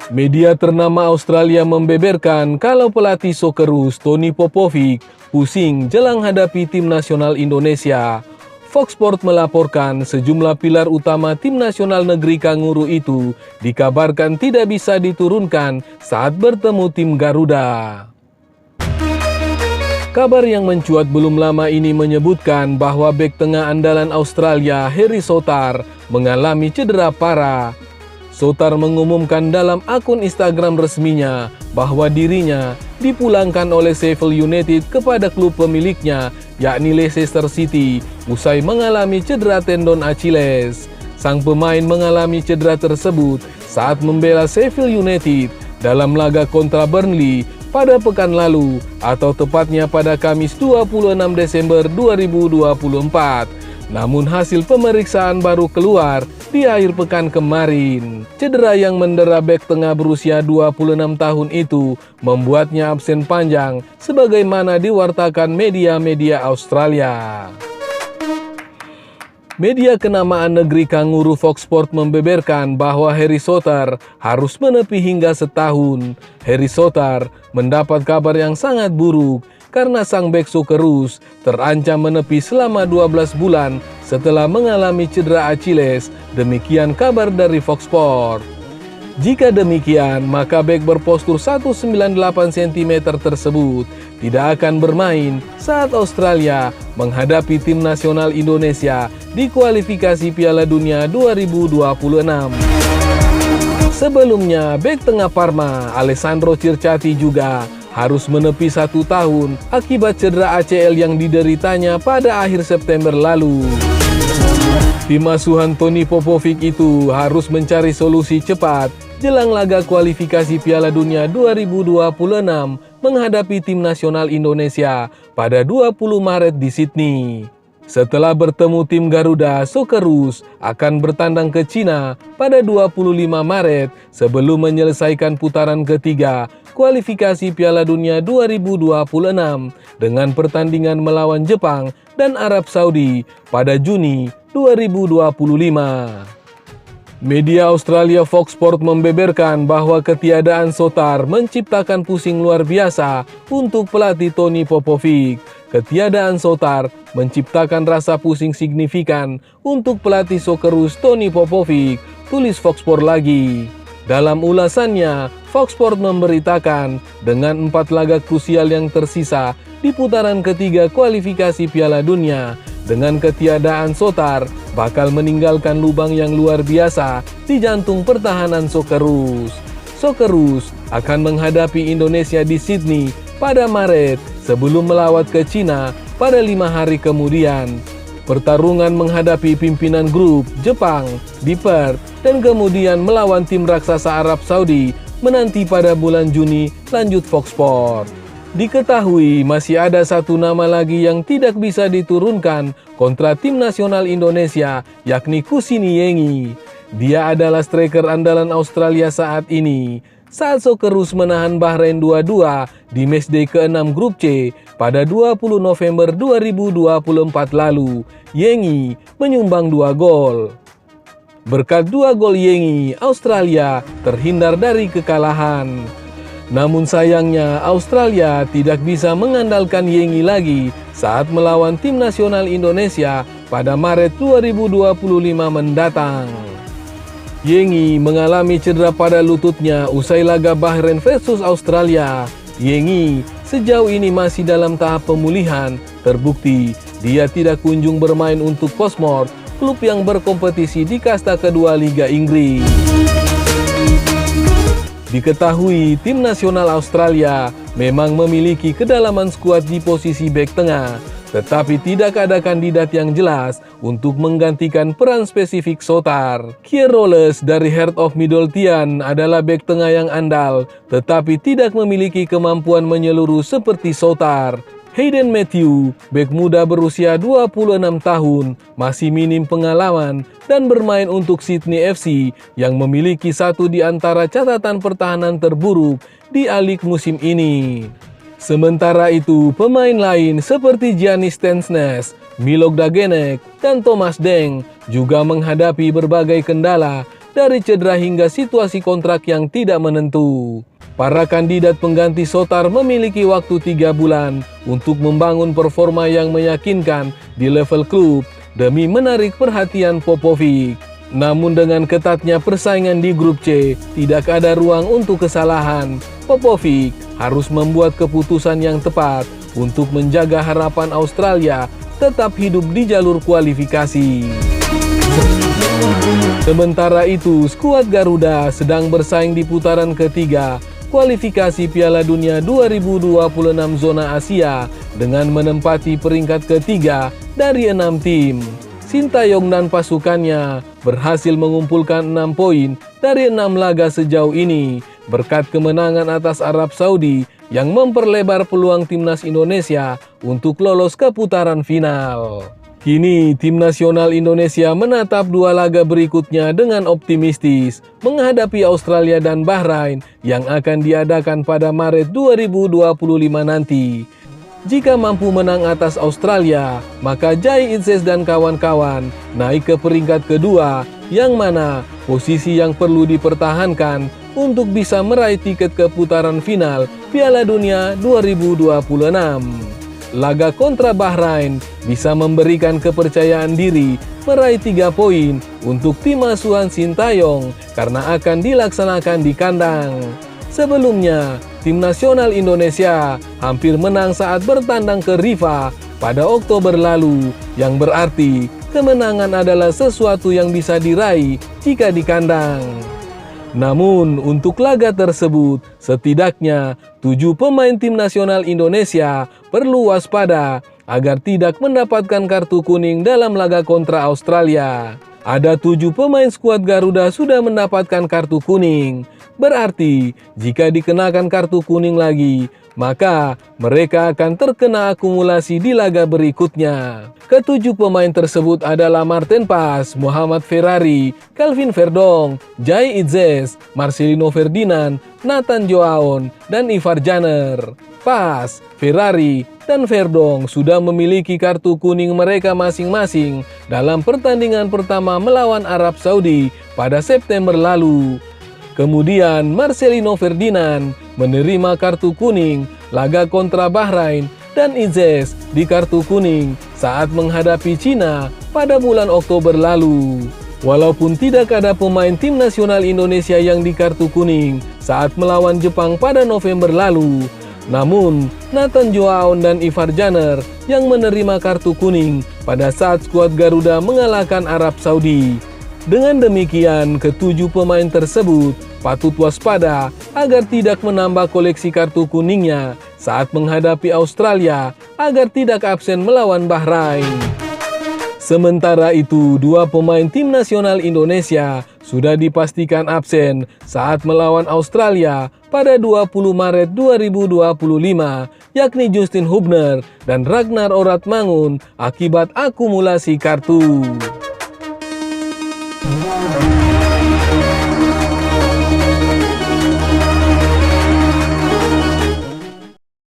Media ternama Australia membeberkan kalau pelatih Socceroos Tony Popovic pusing jelang hadapi tim nasional Indonesia. Fox Sport melaporkan sejumlah pilar utama tim nasional negeri Kanguru itu dikabarkan tidak bisa diturunkan saat bertemu tim Garuda. Kabar yang mencuat belum lama ini menyebutkan bahwa bek tengah andalan Australia Harry Souttar mengalami cedera parah. Souttar mengumumkan dalam akun Instagram resminya bahwa dirinya dipulangkan oleh Sheffield United kepada klub pemiliknya yakni Leicester City usai mengalami cedera tendon Achilles. Sang pemain mengalami cedera tersebut saat membela Sheffield United dalam laga kontra Burnley pada pekan lalu atau tepatnya pada Kamis 26 Desember 2024. Namun hasil pemeriksaan baru keluar di akhir pekan kemarin. Cedera yang mendera bek tengah berusia 26 tahun itu membuatnya absen panjang sebagaimana diwartakan media-media Australia. Media kenamaan negeri Kanguru Fox Sport membeberkan bahwa Harry Souttar harus menepi hingga setahun. Harry Souttar mendapat kabar yang sangat buruk karena sang bek Socceroos terancam menepi selama 12 bulan setelah mengalami cedera Achilles, demikian kabar dari Fox Sport. Jika demikian, maka bek berpostur 198 cm tersebut tidak akan bermain saat Australia menghadapi tim nasional Indonesia di kualifikasi Piala Dunia 2026. Sebelumnya, bek tengah Parma, Alessandro Circati juga harus menepi 1 tahun akibat cedera ACL yang dideritanya pada akhir September lalu. Tim asuhan Tony Popovic itu harus mencari solusi cepat jelang laga kualifikasi Piala Dunia 2026 menghadapi tim nasional Indonesia pada 20 Maret di Sydney. Setelah bertemu tim Garuda, Socceroos akan bertandang ke Cina pada 25 Maret sebelum menyelesaikan putaran ketiga kualifikasi Piala Dunia 2026 dengan pertandingan melawan Jepang dan Arab Saudi pada Juni 2025. Media Australia Fox Sport membeberkan bahwa ketiadaan Souttar menciptakan pusing luar biasa untuk pelatih Tony Popovic. Ketiadaan Souttar menciptakan rasa pusing signifikan untuk pelatih Socceroos Tony Popovic, tulis Fox Sport lagi. Dalam ulasannya, Fox Sport memberitakan dengan 4 laga krusial yang tersisa di putaran ketiga kualifikasi Piala Dunia, dengan ketiadaan Souttar bakal meninggalkan lubang yang luar biasa di jantung pertahanan Socceroos. Socceroos akan menghadapi Indonesia di Sydney pada Maret sebelum melawat ke Cina pada 5 hari kemudian. Pertarungan menghadapi pimpinan grup Jepang di Perth dan kemudian melawan tim raksasa Arab Saudi menanti pada bulan Juni, lanjut Fox Sport. Diketahui masih ada 1 nama lagi yang tidak bisa diturunkan kontra tim nasional Indonesia, yakni Kusini Yengi. Dia adalah striker andalan Australia saat ini. Saat Socceroos menahan Bahrain 2-2 di matchday ke-6 grup C pada 20 November 2024 lalu, Yengi menyumbang 2 gol. Berkat 2 gol Yengi, Australia terhindar dari kekalahan. Namun sayangnya Australia tidak bisa mengandalkan Yengi lagi saat melawan tim nasional Indonesia pada Maret 2025 mendatang. Yengi mengalami cedera pada lututnya usai laga Bahrain versus Australia. Yengi sejauh ini masih dalam tahap pemulihan. Terbukti dia tidak kunjung bermain untuk Portsmouth, klub yang berkompetisi di kasta kedua Liga Inggris. Diketahui tim nasional Australia memang memiliki kedalaman skuad di posisi bek tengah, tetapi tidak ada kandidat yang jelas untuk menggantikan peran spesifik Souttar. Keir Rolles dari Heart of Midlothian adalah bek tengah yang andal, tetapi tidak memiliki kemampuan menyeluruh seperti Souttar. Hayden Matthew, bek muda berusia 26 tahun, masih minim pengalaman dan bermain untuk Sydney FC yang memiliki satu di antara catatan pertahanan terburuk di A-League musim ini. Sementara itu, pemain lain seperti Giannis Stensnes, Milok Dagenek, dan Thomas Deng juga menghadapi berbagai kendala dari cedera hingga situasi kontrak yang tidak menentu. Para kandidat pengganti Sotar memiliki waktu 3 bulan untuk membangun performa yang meyakinkan di level klub demi menarik perhatian Popovic. Namun dengan ketatnya persaingan di grup C, tidak ada ruang untuk kesalahan. Popovic harus membuat keputusan yang tepat untuk menjaga harapan Australia tetap hidup di jalur kualifikasi. Sementara itu, skuad Garuda sedang bersaing di putaran ketiga kualifikasi Piala Dunia 2026 zona Asia dengan menempati peringkat ketiga dari 6 tim. Sintayong dan pasukannya berhasil mengumpulkan 6 poin dari 6 laga sejauh ini berkat kemenangan atas Arab Saudi yang memperlebar peluang timnas Indonesia untuk lolos ke putaran final. Kini tim nasional Indonesia menatap 2 laga berikutnya dengan optimistis menghadapi Australia dan Bahrain yang akan diadakan pada Maret 2025 nanti. Jika mampu menang atas Australia, maka Jai Itzes dan kawan-kawan naik ke peringkat kedua, yang mana posisi yang perlu dipertahankan untuk bisa meraih tiket ke putaran final Piala Dunia 2026. Laga kontra Bahrain bisa memberikan kepercayaan diri meraih 3 poin untuk tim asuhan Sintayong karena akan dilaksanakan di kandang. Sebelumnya, tim nasional Indonesia hampir menang saat bertandang ke Rifa pada Oktober lalu, yang berarti kemenangan adalah sesuatu yang bisa diraih jika di kandang. Namun, untuk laga tersebut, setidaknya 7 pemain tim nasional Indonesia perlu waspada agar tidak mendapatkan kartu kuning dalam laga kontra Australia. Ada 7 pemain skuad Garuda sudah mendapatkan kartu kuning. Berarti, jika dikenakan kartu kuning lagi, maka mereka akan terkena akumulasi di laga berikutnya. Ketujuh pemain tersebut adalah Marten Pas, Muhammad Ferrari, Calvin Verdong, Jai Itzes, Marcelino Ferdinand, Nathan Joaon, dan Ivar Janer. Pas, Ferrari, dan Verdong sudah memiliki kartu kuning mereka masing-masing dalam pertandingan pertama melawan Arab Saudi pada September lalu. Kemudian Marcelino Ferdinand menerima kartu kuning laga kontra Bahrain dan Itzes di kartu kuning saat menghadapi Cina pada bulan Oktober lalu. Walaupun tidak ada pemain tim nasional Indonesia yang di kartu kuning saat melawan Jepang pada November lalu, namun Nathan Joaon dan Ivar Janer yang menerima kartu kuning pada saat skuad Garuda mengalahkan Arab Saudi. Dengan demikian, ketujuh pemain tersebut patut waspada agar tidak menambah koleksi kartu kuningnya saat menghadapi Australia agar tidak absen melawan Bahrain. Sementara itu, 2 pemain tim nasional Indonesia sudah dipastikan absen saat melawan Australia pada 20 Maret 2025, yakni Justin Hubner dan Ragnar Oratmangun akibat akumulasi kartu.